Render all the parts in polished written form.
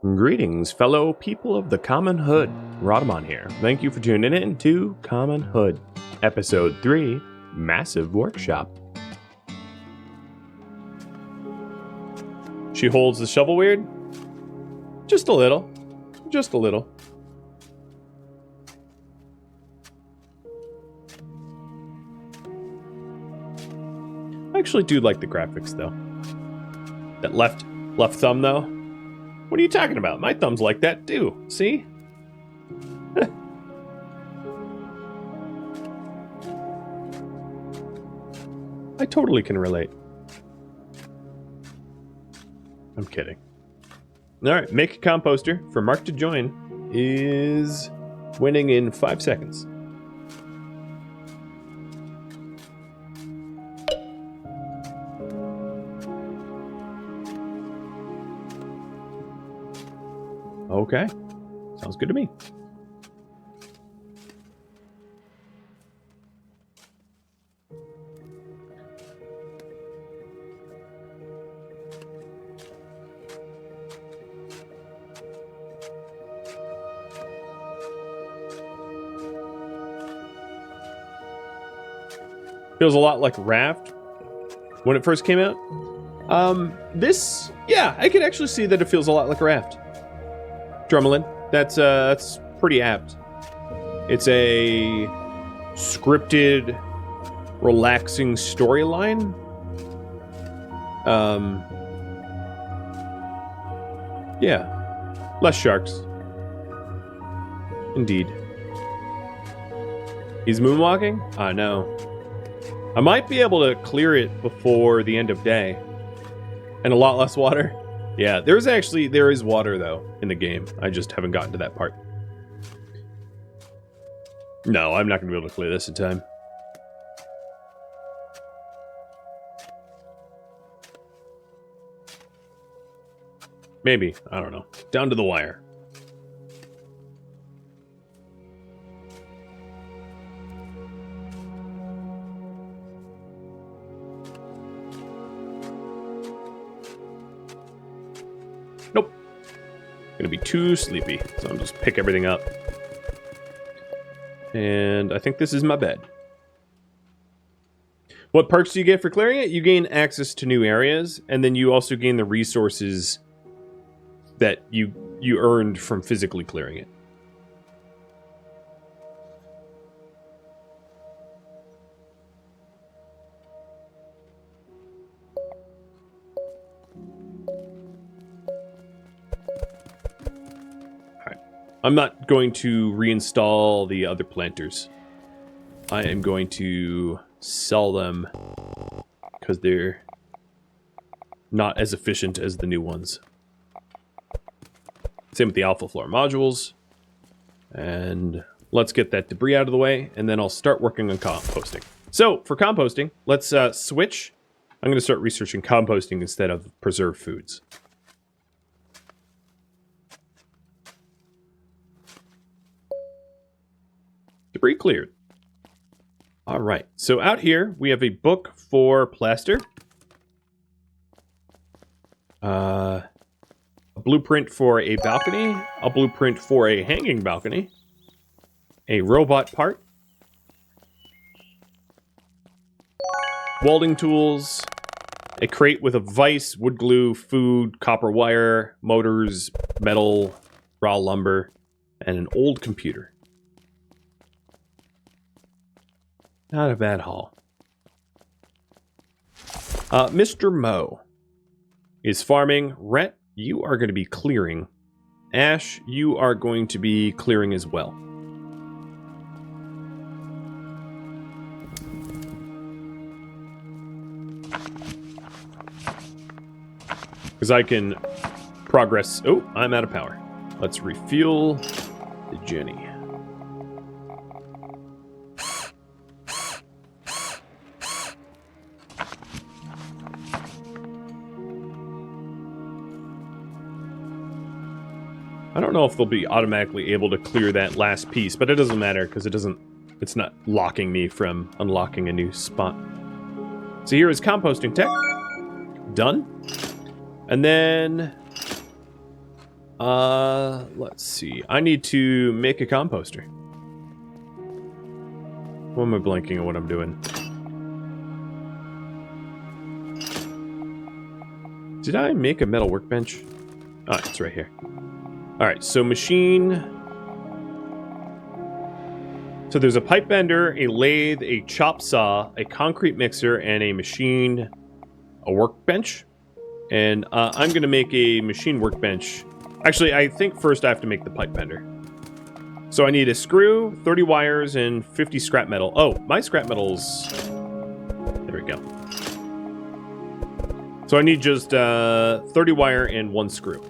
Greetings, fellow people of the Common Hood. Rodamon here. Thank you for tuning in to Common Hood, Episode 3, Massive Workshop. She holds the shovel weird? Just a little. Just a little. I actually do like the graphics, though. That left thumb, though. What are you talking about? My thumb's like that, too. See? I totally can relate. I'm kidding. Alright, make a composter for Mark to join is winning in 5 seconds. Okay. Sounds good to me. Feels a lot like Raft when it first came out. Yeah, I could actually see that it feels a lot like Raft. Drumlin, that's pretty apt. It's a scripted, relaxing storyline. Yeah, less sharks. Indeed. He's moonwalking? I know. I might be able to clear it before the end of day. And a lot less water. Yeah, there is water, though, in the game. I just haven't gotten to that part. No, I'm not going to be able to clear this in time. Maybe. I don't know. Down to the wire. Nope. Gonna be too sleepy, so I'll just pick everything up. And I think this is my bed. What perks do you get for clearing it? You gain access to new areas, and then you also gain the resources that you earned from physically clearing it. I'm not going to reinstall the other planters. I am going to sell them because they're not as efficient as the new ones. Same with the alpha floor modules. And let's get that debris out of the way, and then I'll start working on composting. So, for composting, let's switch. I'm going to start researching composting instead of preserved foods. Debris cleared. All right, so out here we have a book for plaster, a blueprint for a balcony, a blueprint for a hanging balcony, a robot part, welding tools, a crate with a vise, wood glue, food, copper wire, motors, metal, raw lumber, and an old computer. Not a bad haul. Mr. Moe is farming. Rhett, you are going to be clearing. Ash, you are going to be clearing as well. Because I can progress. Oh, I'm out of power. Let's refuel the Jenny. I don't know if they'll be automatically able to clear that last piece, but it doesn't matter because it's not locking me from unlocking a new spot. So here is composting tech. Done. And then Let's see. I need to make a composter. Why am I blanking on what I'm doing? Did I make a metal workbench? Oh, it's right here. Alright, so machine. So there's a pipe bender, a lathe, a chop saw, a concrete mixer, and a machine, a workbench. And I'm going to make a machine workbench. Actually, I think first I have to make the pipe bender. So I need a screw, 30 wires, and 50 scrap metal. Oh, my scrap metal's... There we go. So I need just 30 wire and 1 screw.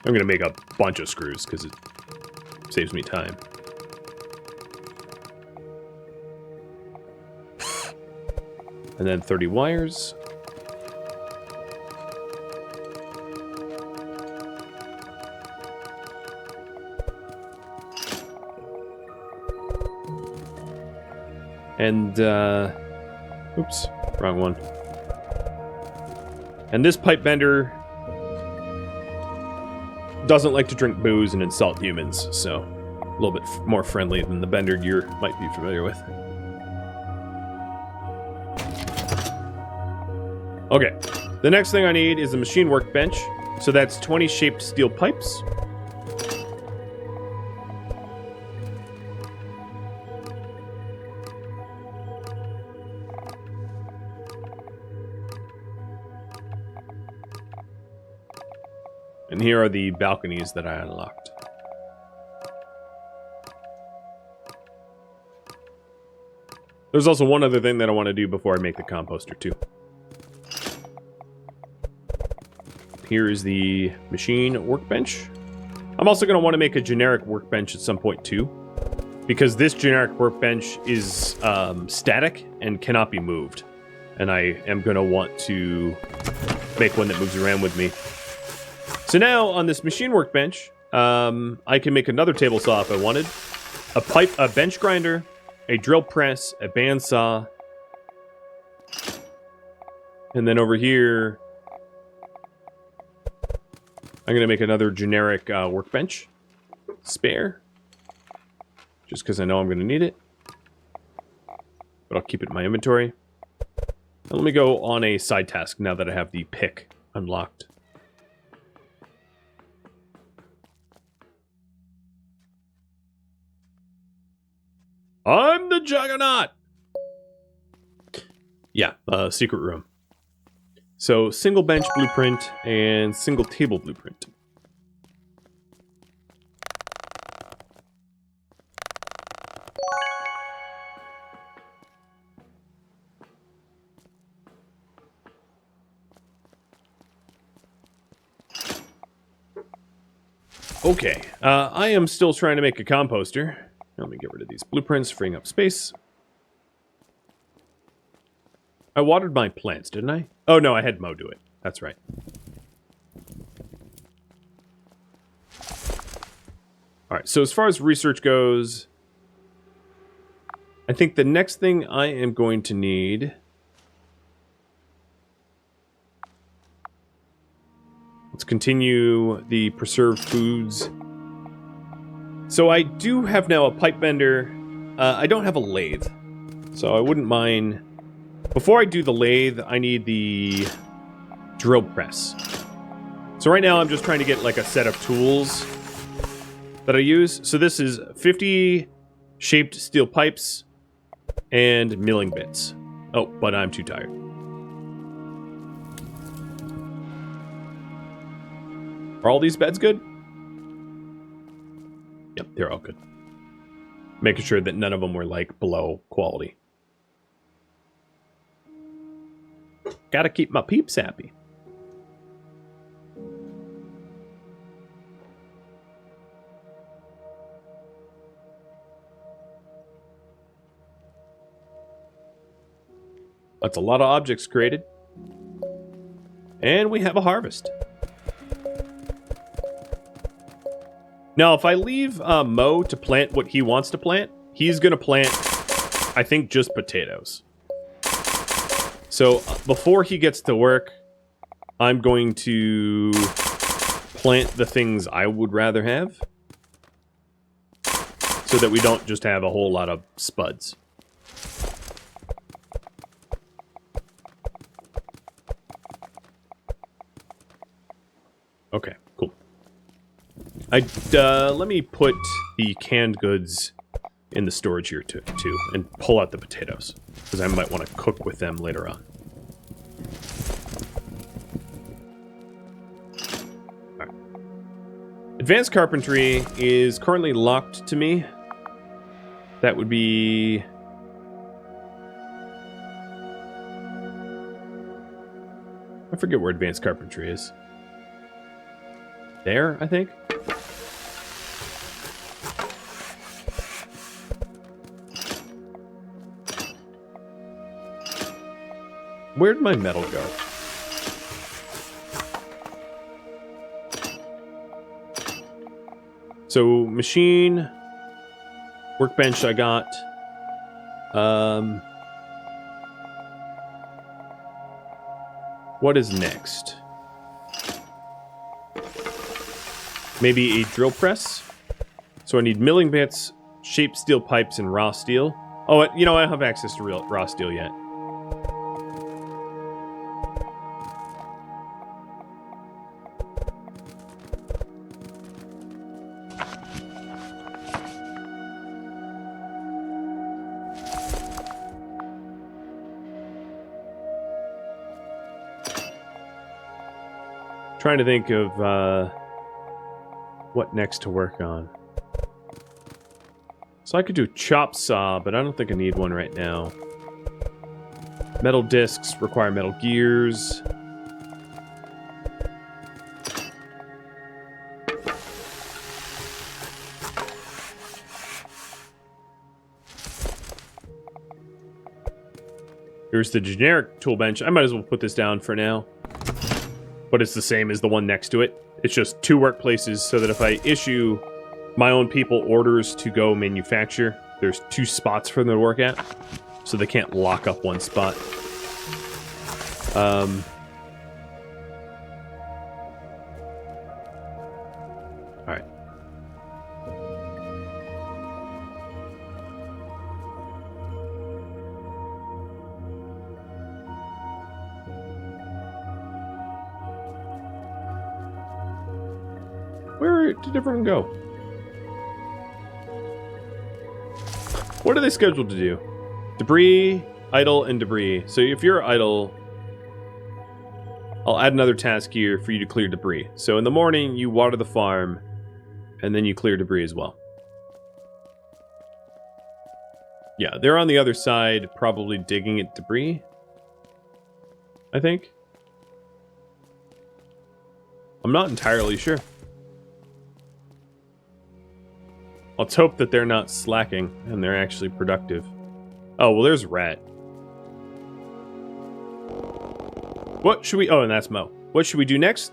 I'm going to make a bunch of screws because it saves me time. And then 30 wires. And, oops, wrong one. And this pipe bender doesn't like to drink booze and insult humans, so a little bit more friendly than the bender you might be familiar with. Okay, the next thing I need is a machine workbench. So that's 20 shaped steel pipes. And here are the balconies that I unlocked. There's also one other thing that I want to do before I make the composter too. Here is the machine workbench. I'm also going to want to make a generic workbench at some point too, because this generic workbench is static and cannot be moved. And I am going to want to make one that moves around with me. So now on this machine workbench, I can make another table saw if I wanted, a bench grinder, a drill press, a bandsaw, and then over here, I'm going to make another generic workbench, spare, just because I know I'm going to need it, but I'll keep it in my inventory. And let me go on a side task now that I have the pick unlocked. I'm the Juggernaut! Yeah, secret room. So, single bench blueprint and single table blueprint. Okay, I am still trying to make a composter. Let me get rid of these blueprints, freeing up space. I watered my plants, didn't I? Oh, no, I had Mo do it. That's right. Alright, so as far as research goes, I think the next thing I am going to need... Let's continue the preserved foods. So I do have now a pipe bender. I don't have a lathe, so I wouldn't mind... Before I do the lathe, I need the drill press. So right now I'm just trying to get like a set of tools that I use. So this is 50 shaped steel pipes and milling bits. Oh, but I'm too tired. Are all these beds good? Yep, they're all good. Making sure that none of them were like below quality. Gotta keep my peeps happy. That's a lot of objects created. And we have a harvest. Now, if I leave Mo to plant what he wants to plant, he's going to plant, I think, just potatoes. So, before he gets to work, I'm going to plant the things I would rather have so that we don't just have a whole lot of spuds. Okay, cool. Let me put the canned goods in the storage here too, and pull out the potatoes, because I might want to cook with them later on. All right. Advanced carpentry is currently locked to me. That would be... I forget where advanced carpentry is. There, I think? Where'd my metal go? So, machine, workbench I got. What is next? Maybe a drill press? So I need milling bits, shaped steel pipes, and raw steel. Oh, you know, I don't have access to raw steel yet. Trying to think of what next to work on. So I could do chop saw, but I don't think I need one right now. Metal discs require metal gears. Here's the generic tool bench. I might as well put this down for now. But it's the same as the one next to it. It's just two workplaces so that if I issue my own people orders to go manufacture, there's two spots for them to work at. So they can't lock up one spot. Alright. Where did everyone go? What are they scheduled to do? Debris, idle, and debris. So if you're idle, I'll add another task here for you to clear debris. So in the morning, you water the farm, and then you clear debris as well. Yeah, they're on the other side, probably digging at debris, I think. I'm not entirely sure. Let's hope that they're not slacking and they're actually productive. Oh, well, there's Rat. What should we... Oh, and that's Mo. What should we do next?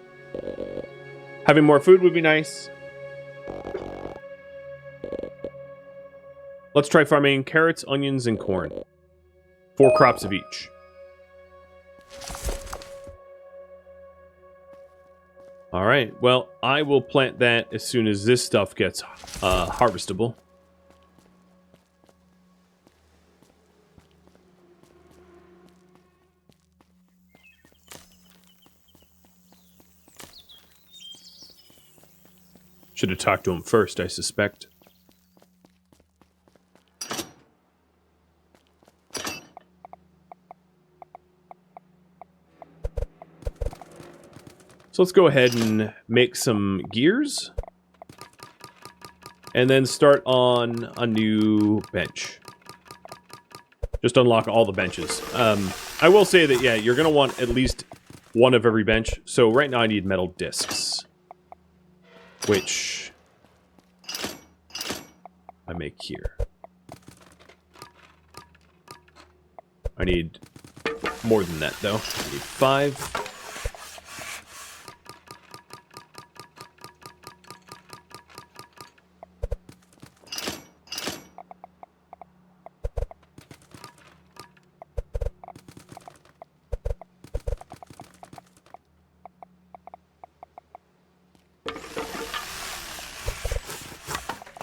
Having more food would be nice. Let's try farming carrots, onions, and corn. 4 crops of each. Alright, well, I will plant that as soon as this stuff gets harvestable. Should have talked to him first, I suspect. So let's go ahead and make some gears. And then start on a new bench. Just unlock all the benches. I will say that, yeah, you're going to want at least one of every bench. So right now I need metal discs. Which I make here. I need more than that, though. I need 5.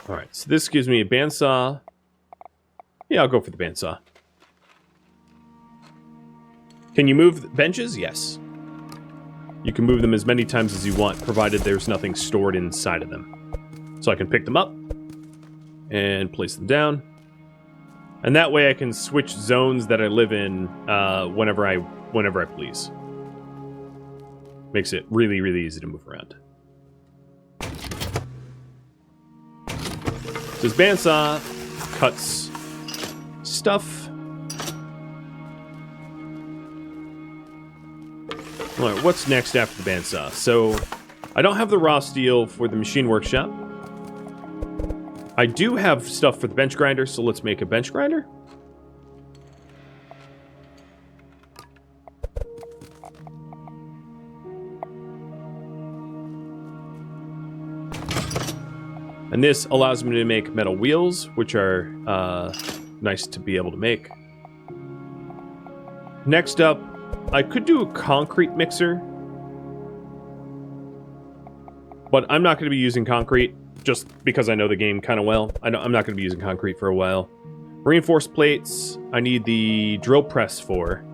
Alright, so this gives me a bandsaw. Yeah, I'll go for the bandsaw. Can you move benches? Yes. You can move them as many times as you want, provided there's nothing stored inside of them. So I can pick them up and place them down. And that way I can switch zones that I live in whenever I please. Makes it really, really easy to move around. This bandsaw cuts stuff. Alright, what's next after the bandsaw? So, I don't have the raw steel for the machine workshop. I do have stuff for the bench grinder, so let's make a bench grinder. And this allows me to make metal wheels, which are nice to be able to make. Next up, I could do a concrete mixer. But I'm not going to be using concrete, just because I know the game kind of well. I'm not going to be using concrete for a while. Reinforced plates, I need the drill press for.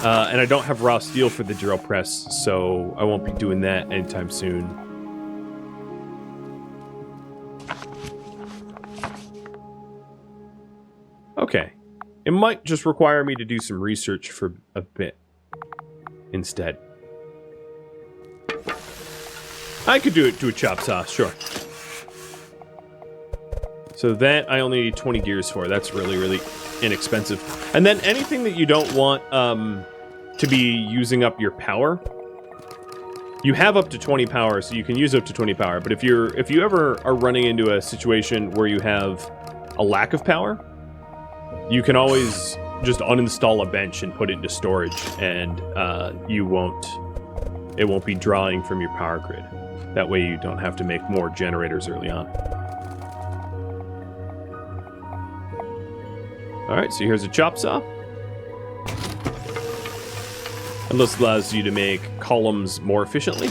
And I don't have raw steel for the drill press, so I won't be doing that anytime soon. Okay. It might just require me to do some research for a bit instead. I could do it to a chop saw, sure. So that I only need 20 gears for. That's really, really inexpensive. And then anything that you don't want to be using up your power, you have up to 20 power, so you can use up to 20 power. But if you ever are running into a situation where you have a lack of power, you can always just uninstall a bench and put it into storage, and it won't be drawing from your power grid. That way you don't have to make more generators early on. Alright, so here's a chop saw. And this allows you to make columns more efficiently.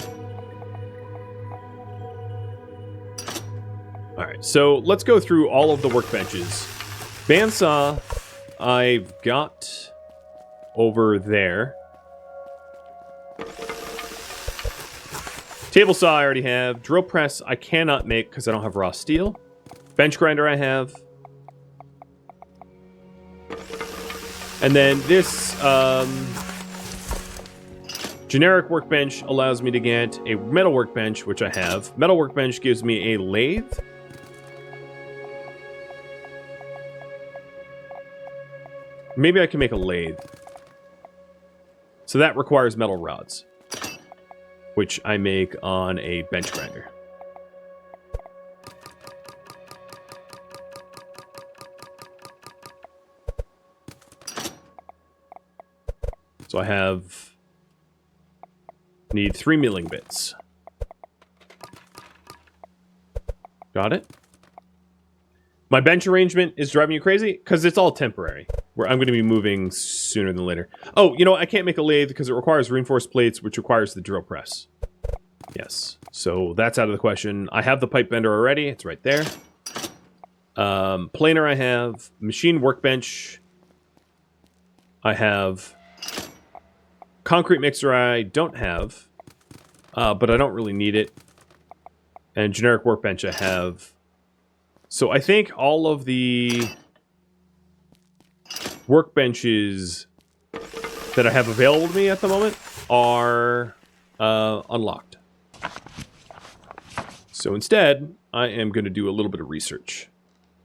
Alright, so let's go through all of the workbenches. Bandsaw, I've got over there. Table saw I already have. Drill press I cannot make because I don't have raw steel. Bench grinder I have. And then this generic workbench allows me to get a metal workbench, which I have. Metal workbench gives me a lathe. Maybe I can make a lathe. So that requires metal rods, which I make on a bench grinder. So I need 3 milling bits. Got it. My bench arrangement is driving you crazy because it's all temporary. Where I'm going to be moving sooner than later. Oh, you know what? I can't make a lathe because it requires reinforced plates, which requires the drill press. Yes. So that's out of the question. I have the pipe bender already. It's right there. Planer I have. Machine workbench. I have. Concrete mixer I don't have. But I don't really need it. And generic workbench I have. So I think all of the workbenches that I have available to me at the moment are unlocked. So instead, I am going to do a little bit of research.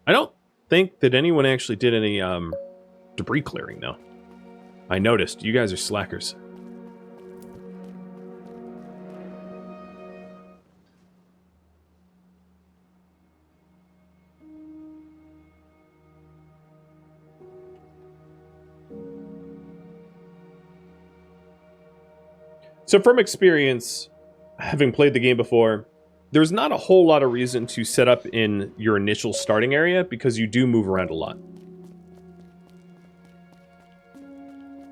I don't think that anyone actually did any debris clearing, though. I noticed. You guys are slackers. So from experience, having played the game before, there's not a whole lot of reason to set up in your initial starting area because you do move around a lot.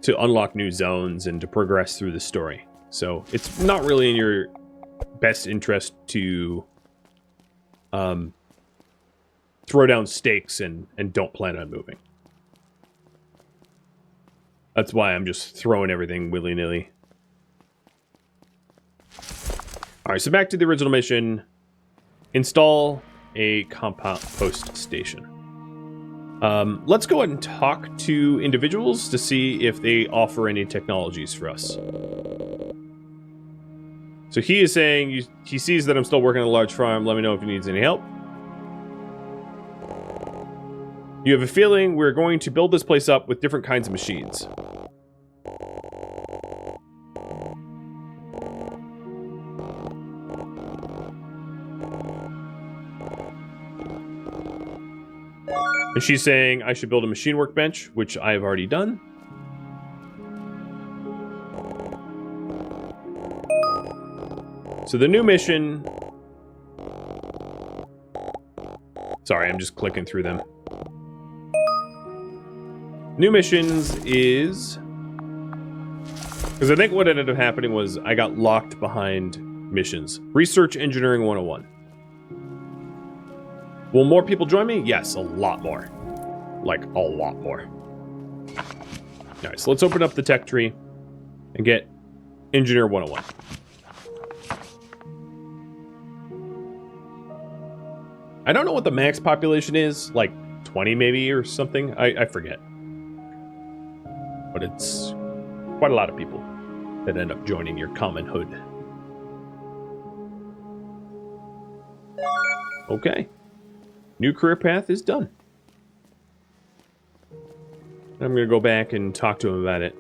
To unlock new zones and to progress through the story. So it's not really in your best interest to throw down stakes and don't plan on moving. That's why I'm just throwing everything willy-nilly. Alright, so back to the original mission. Install a compost station. Let's go ahead and talk to individuals to see if they offer any technologies for us. So he is saying he sees that I'm still working on a large farm. Let me know if he needs any help. You have a feeling we're going to build this place up with different kinds of machines. And she's saying I should build a machine workbench, which I have already done. So the new mission... Sorry, I'm just clicking through them. New missions is... Because I think what ended up happening was I got locked behind missions. Research Engineering 101. Will more people join me? Yes, a lot more. Like, a lot more. Alright, so let's open up the tech tree and get Engineer 101. I don't know what the max population is, like 20 maybe or something. I forget. But it's quite a lot of people that end up joining your common hood. Okay. New career path is done. I'm going to go back and talk to him about it.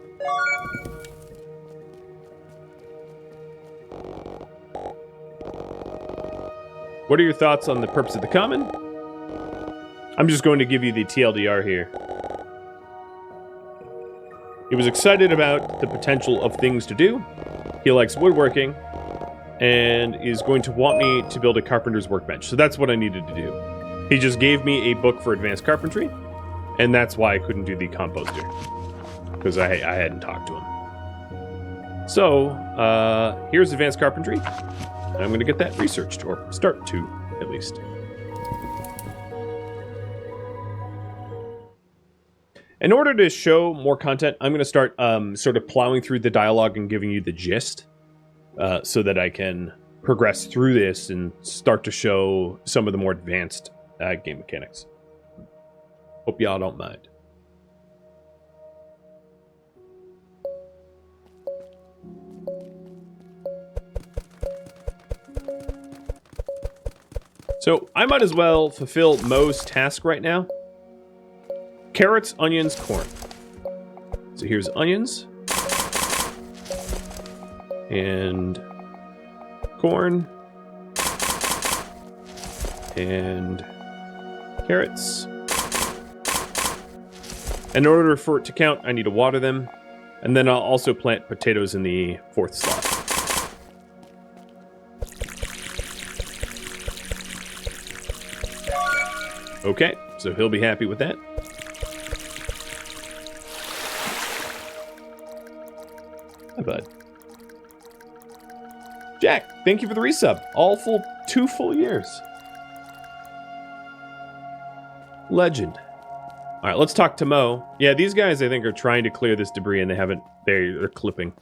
What are your thoughts on the purpose of the common? I'm just going to give you the TLDR here. He was excited about the potential of things to do. He likes woodworking and is going to want me to build a carpenter's workbench. So that's what I needed to do. He just gave me a book for advanced carpentry, and that's why I couldn't do the composter, because I hadn't talked to him. So, here's advanced carpentry. I'm going to get that researched, or start to, at least. In order to show more content, I'm going to start sort of plowing through the dialogue and giving you the gist, so that I can progress through this and start to show some of the more advanced game mechanics. Hope y'all don't mind. So I might as well fulfill Mo's task right now. Carrots, onions, corn. So here's onions. And corn. And carrots. And in order for it to count, I need to water them. And then I'll also plant potatoes in the fourth slot. Okay, so he'll be happy with that. Hi, bud. Jack, thank you for the resub. All 2 full years. Legend. All right, let's talk to Mo. Yeah, these guys, I think, are trying to clear this debris, and they haven't. They're clipping.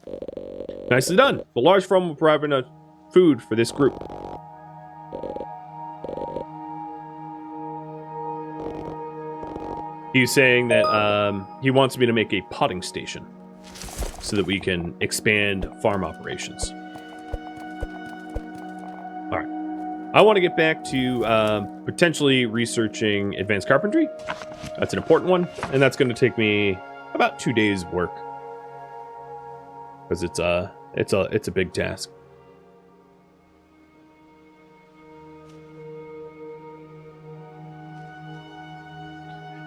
Nicely done. The large farm will provide enough food for this group. He's saying that he wants me to make a potting station so that we can expand farm operations. All right. I want to get back to potentially researching advanced carpentry. That's an important one, and that's going to take me about 2 days' work because it's a big task.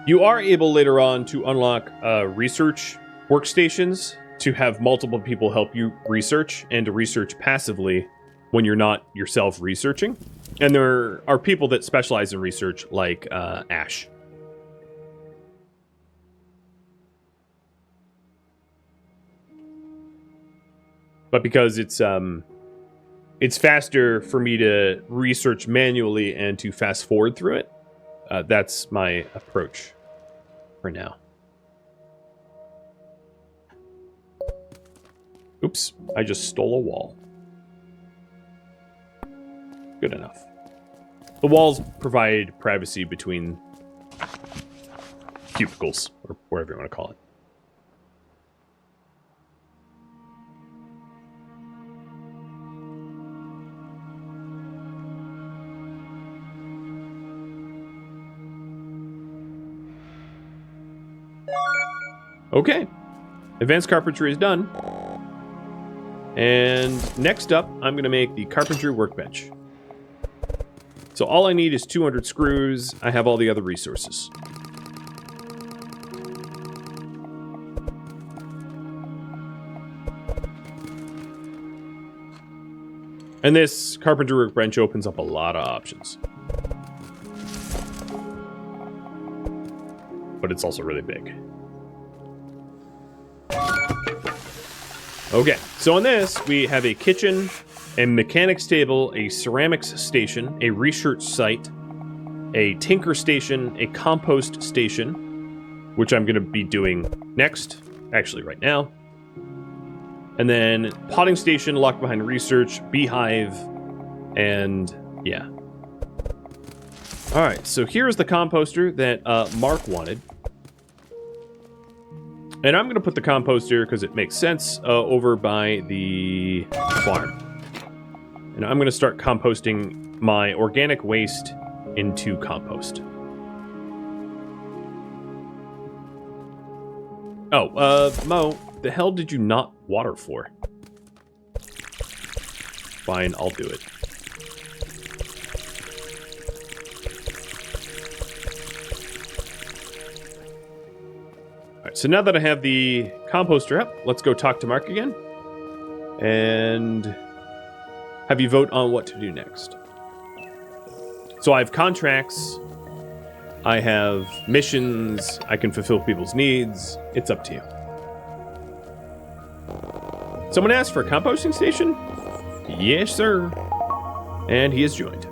You are able later on to unlock research workstations to have multiple people help you research and to research passively when you're not yourself researching. And there are people that specialize in research like Ash. But because it's it's faster for me to research manually and to fast forward through it. That's my approach for now. Oops, I just stole a wall. Good enough. The walls provide privacy between cubicles, or whatever you want to call it. Okay, advanced carpentry is done. And next up, I'm going to make the carpentry workbench. So all I need is 200 screws. I have all the other resources. And this carpentry workbench opens up a lot of options. But it's also really big. Okay, so on this, we have a kitchen, a mechanics table, a ceramics station, a research site, a tinker station, a compost station, which I'm going to be doing next, actually right now. And then potting station, locked behind research, beehive, and yeah. All right, so here's the composter that Mark wanted. And I'm going to put the composter, because it makes sense, over by the farm. And I'm going to start composting my organic waste into compost. Oh, Mo, the hell did you not water for? Fine, I'll do it. Alright, so now that I have the composter up, let's go talk to Mark again. And have you vote on what to do next. So I have contracts, I have missions, I can fulfill people's needs. It's up to you. Someone asked for a composting station? Yes, sir. And he has joined.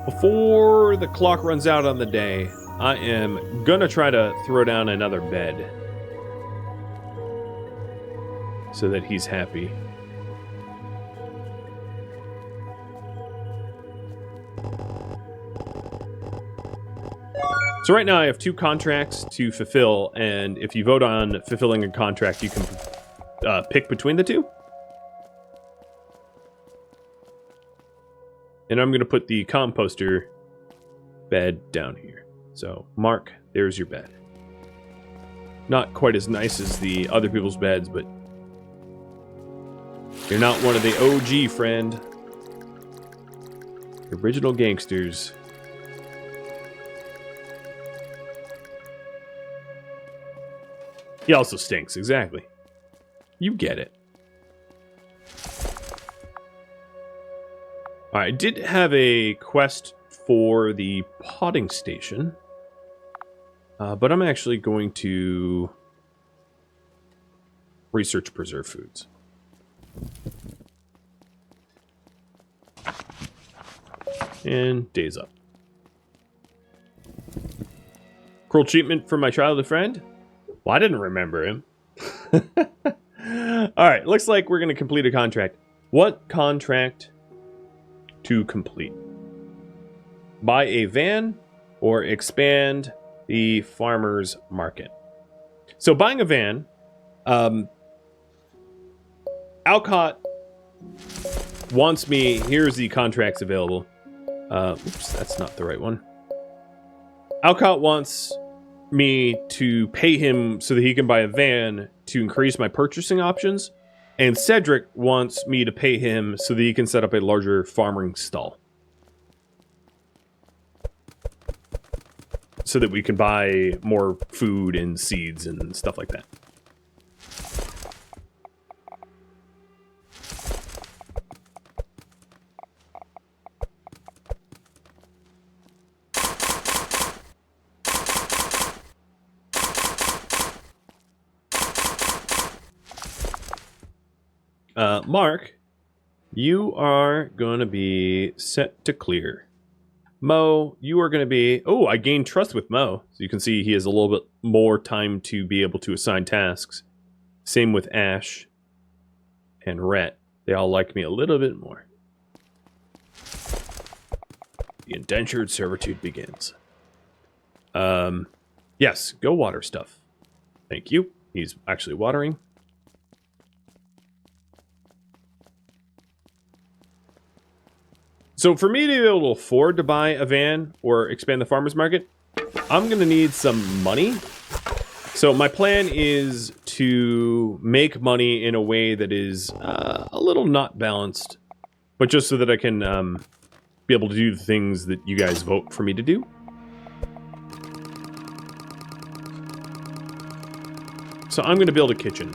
Before the clock runs out on the day, I am gonna try to throw down another bed so that he's happy. So right now I have 2 contracts to fulfill, and if you vote on fulfilling a contract, you can pick between the 2. And I'm going to put the composter bed down here. So, Mark, there's your bed. Not quite as nice as the other people's beds, but you're not one of the OG, friend. The original gangsters. He also stinks, exactly. You get it. I did have a quest for the potting station, but I'm actually going to research preserved foods. And days up. Cruel treatment for my childhood friend? Well, I didn't remember him. Alright, looks like we're going to complete a contract. What contract to complete? Buy a van or expand the farmer's market. So buying a van, Alcott wants me, here's the contracts available. Oops, that's not the right one. Alcott wants me to pay him so that he can buy a van to increase my purchasing options. And Cedric wants me to pay him so that he can set up a larger farming stall. So that we can buy more food and seeds and stuff like that. Mark, you are going to be set to clear. Mo, you are going to be... Oh, I gained trust with Mo. So you can see he has a little bit more time to be able to assign tasks. Same with Ash and Rhett. They all like me a little bit more. The indentured servitude begins. Yes, go water stuff. Thank you. He's actually watering. So for me to be able to afford to buy a van or expand the farmer's market, I'm going to need some money. So my plan is to make money in a way that is a little not balanced, but just so that I can be able to do the things that you guys vote for me to do. So I'm going to build a kitchen.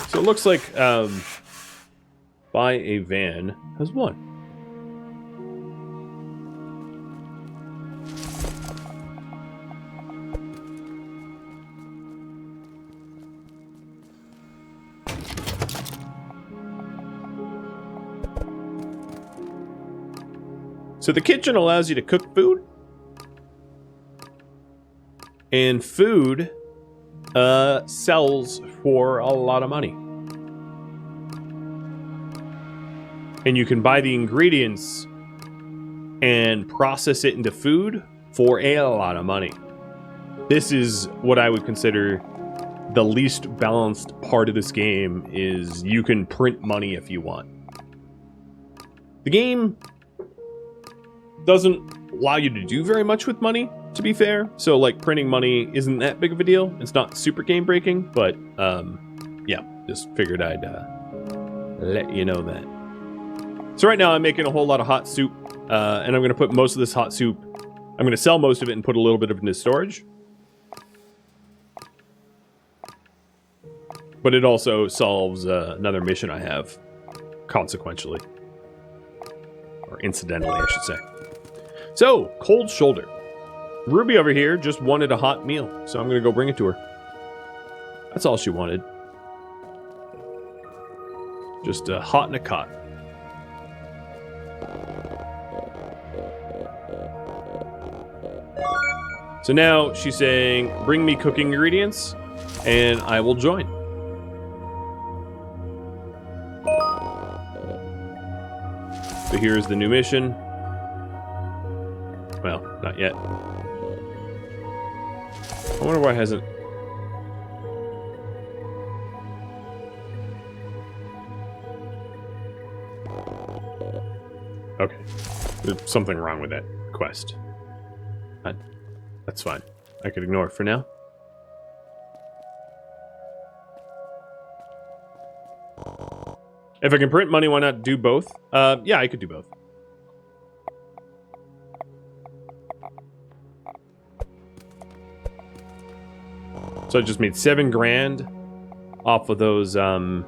So it looks like buy a van has won. So the kitchen allows you to cook food. And food sells for a lot of money. And you can buy the ingredients and process it into food for a lot of money. This is what I would consider the least balanced part of this game, is you can print money if you want. The game doesn't allow you to do very much with money, to be fair. So like printing money isn't that big of a deal. It's not super game breaking, but yeah, just figured I'd let you know that. So right now I'm making a whole lot of hot soup, and I'm going to put most of this hot soup, I'm going to sell most of it and put a little bit of it into storage. But it also solves another mission I have, consequentially. Or incidentally, I should say. So, cold shoulder. Ruby over here just wanted a hot meal, so I'm going to go bring it to her. That's all she wanted. Just a hot in a cot. So now she's saying, bring me cooking ingredients, and I will join. So here's the new mission. Well, not yet. I wonder why it hasn't... Okay. There's something wrong with that quest. That's fine. I could ignore it for now. If I can print money, why not do both? Yeah, I could do both. So I just made 7 grand off of those, off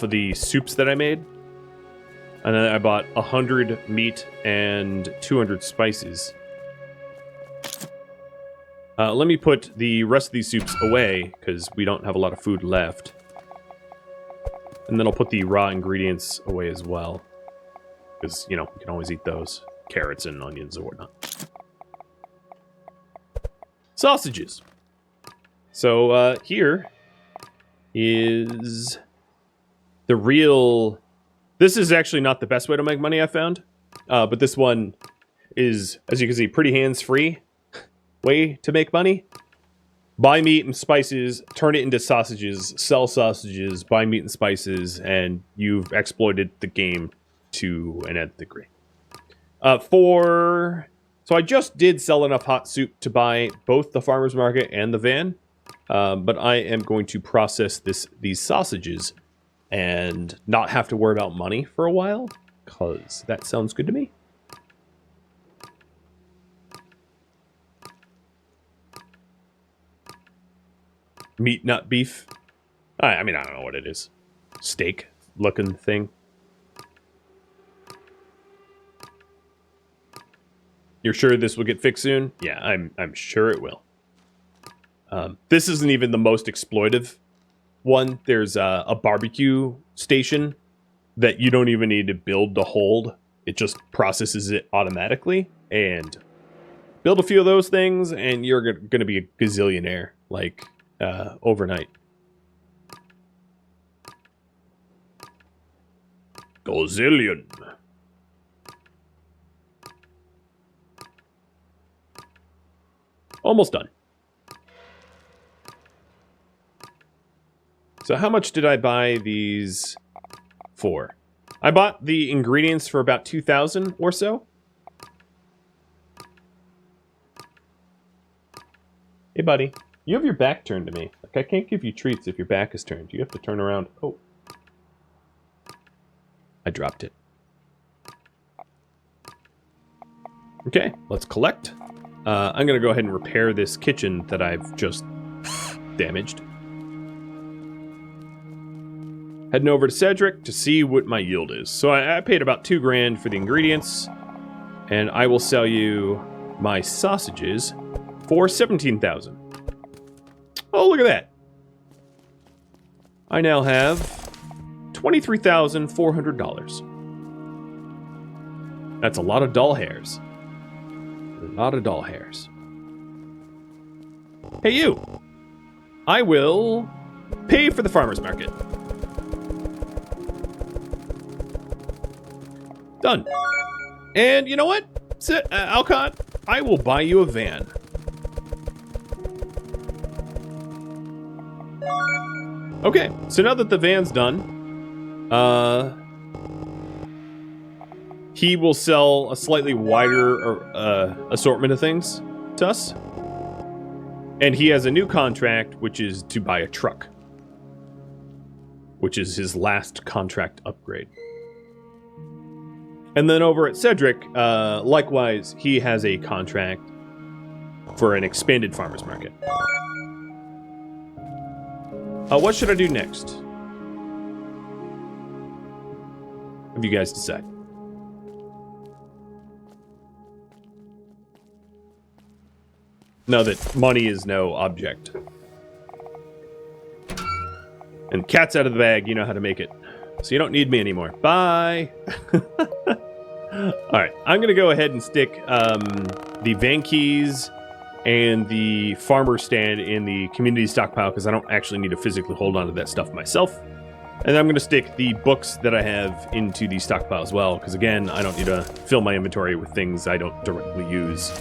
of the soups that I made. And then I bought 100 meat and 200 spices. Let me put the rest of these soups away, because we don't have a lot of food left. And then I'll put the raw ingredients away as well. Because, you know, we can always eat those. Carrots and onions and whatnot. Sausages. So, here is the real... This is actually not the best way to make money, I found. But this one is, as you can see, pretty hands-free way to make money. Buy meat and spices, turn it into sausages, sell sausages, buy meat and spices, and you've exploited the game to an nth degree. So I just did sell enough hot soup to buy both the farmer's market and the van. But I am going to process these sausages and not have to worry about money for a while, because that sounds good to me. Meat, not beef. I mean, I don't know what it is. Steak. looking thing. You're sure this will get fixed soon? Yeah, I'm sure it will. This isn't even the most exploitive one. There's a barbecue station that you don't even need to build to hold. It just processes it automatically. And build a few of those things, and you're going to be a gazillionaire, like, overnight. Gazillion. Almost done. So how much did I buy these for? I bought the ingredients for about 2,000 or so. Hey, buddy. You have your back turned to me. Like, I can't give you treats if your back is turned. You have to turn around. Oh. I dropped it. Okay, let's collect. I'm going to go ahead and repair this kitchen that I've just damaged. Heading over to Cedric to see what my yield is. So I paid about $2,000 for the ingredients, and I will sell you my sausages for 17,000. Oh, look at that. I now have $23,400. That's a lot of doll hairs. A lot of doll hairs. Hey, you. I will pay for the farmer's market. Done. And you know what? Alcott, I will buy you a van. Okay, so now that the van's done, he will sell a slightly wider assortment of things to us. And he has a new contract, which is to buy a truck, which is his last contract upgrade. And then over at Cedric, likewise, he has a contract for an expanded farmer's market. What should I do next? Have you guys decide? Know that money is no object. And cat's out of the bag, you know how to make it. So you don't need me anymore. Bye! Alright, I'm going to go ahead and stick the van keys and the farmer stand in the community stockpile because I don't actually need to physically hold on to that stuff myself. And I'm going to stick the books that I have into the stockpile as well because, again, I don't need to fill my inventory with things I don't directly use.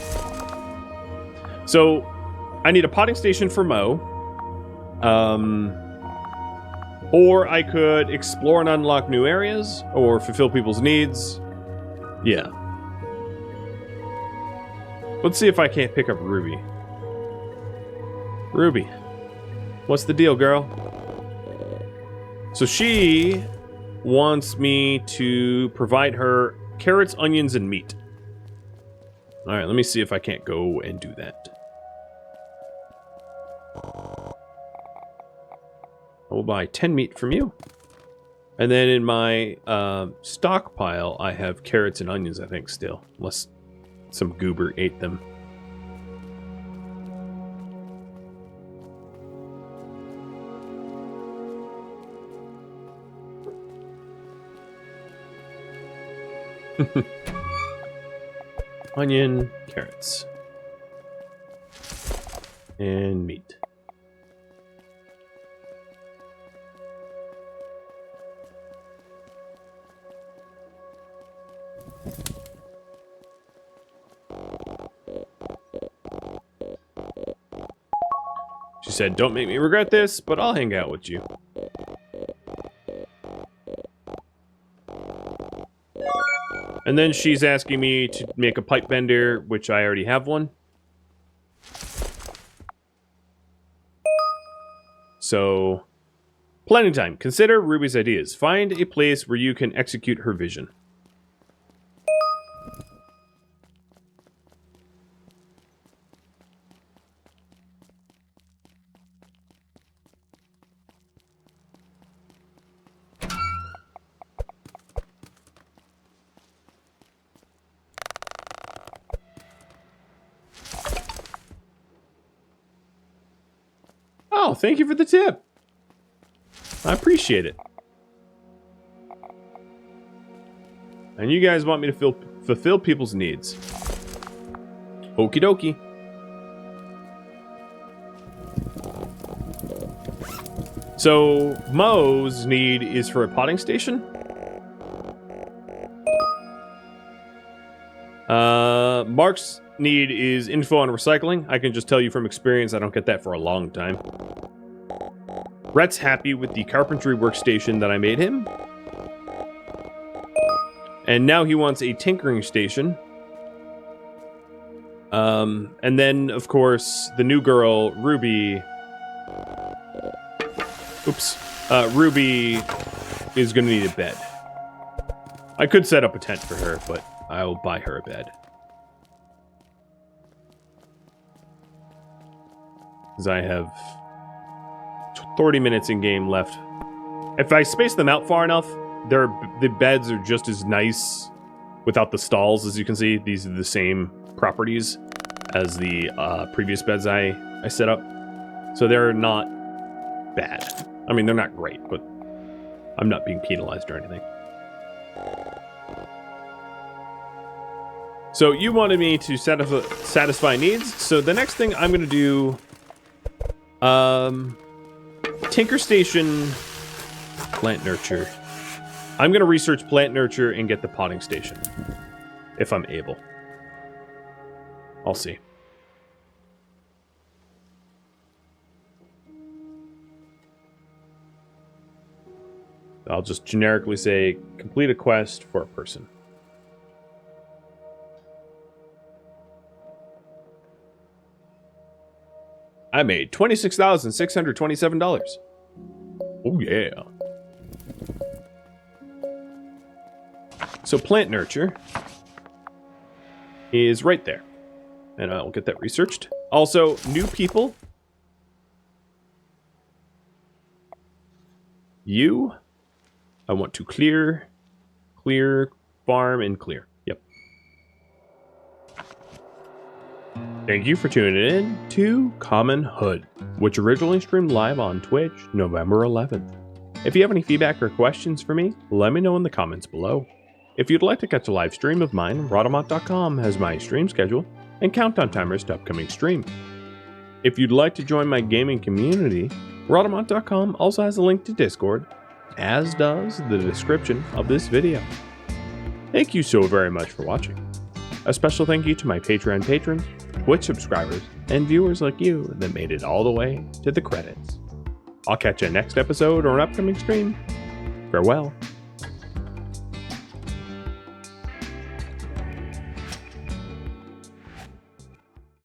So, I need a potting station for Mo. Or I could explore and unlock new areas or fulfill people's needs. Yeah. Let's see if I can't pick up Ruby. Ruby. What's the deal, girl? So she wants me to provide her carrots, onions, and meat. Alright, let me see if I can't go and do that. I will buy 10 meat from you. And then in my stockpile, I have carrots and onions, I think, still. Unless some goober ate them. Onion, carrots. And meat. She said, "Don't make me regret this, but I'll hang out with you." And then she's asking me to make a pipe bender, which I already have one. So, planning time. Consider Ruby's ideas. Find a place where you can execute her vision. Oh, thank you for the tip. I appreciate it. And you guys want me to fulfill people's needs. Okie dokie. So, Mo's need is for a potting station. Mark's need is info on recycling. I can just tell you from experience, I don't get that for a long time. Rhett's happy with the carpentry workstation that I made him. And now he wants a tinkering station. And then, of course, the new girl, Ruby... Ruby is going to need a bed. I could set up a tent for her, but I will buy her a bed. Because I have 30 minutes in game left. If I space them out far enough, the beds are just as nice without the stalls. As you can see, these are the same properties as the previous beds I set up. So they're not bad. I mean, they're not great, but I'm not being penalized or anything. So you wanted me to satisfy needs. So the next thing I'm going to do... Tinker Station... Plant Nurture. I'm going to research Plant Nurture and get the potting station. If I'm able. I'll see. I'll just generically say, complete a quest for a person. I made $26,627. Oh, yeah. So Plant Nurture is right there. And I'll get that researched. Also, new people. You... I want to clear, farm, and clear. Yep. Thank you for tuning in to Common Hood, which originally streamed live on Twitch November 11th. If you have any feedback or questions for me, let me know in the comments below. If you'd like to catch a live stream of mine, Rhodomont.com has my stream schedule and countdown timers to upcoming stream. If you'd like to join my gaming community, Rhodomont.com also has a link to Discord, as does the description of this video. Thank you so very much for watching. A special thank you to my Patreon patrons, Twitch subscribers, and viewers like you that made it all the way to the credits. I'll catch you next episode or an upcoming stream. Farewell.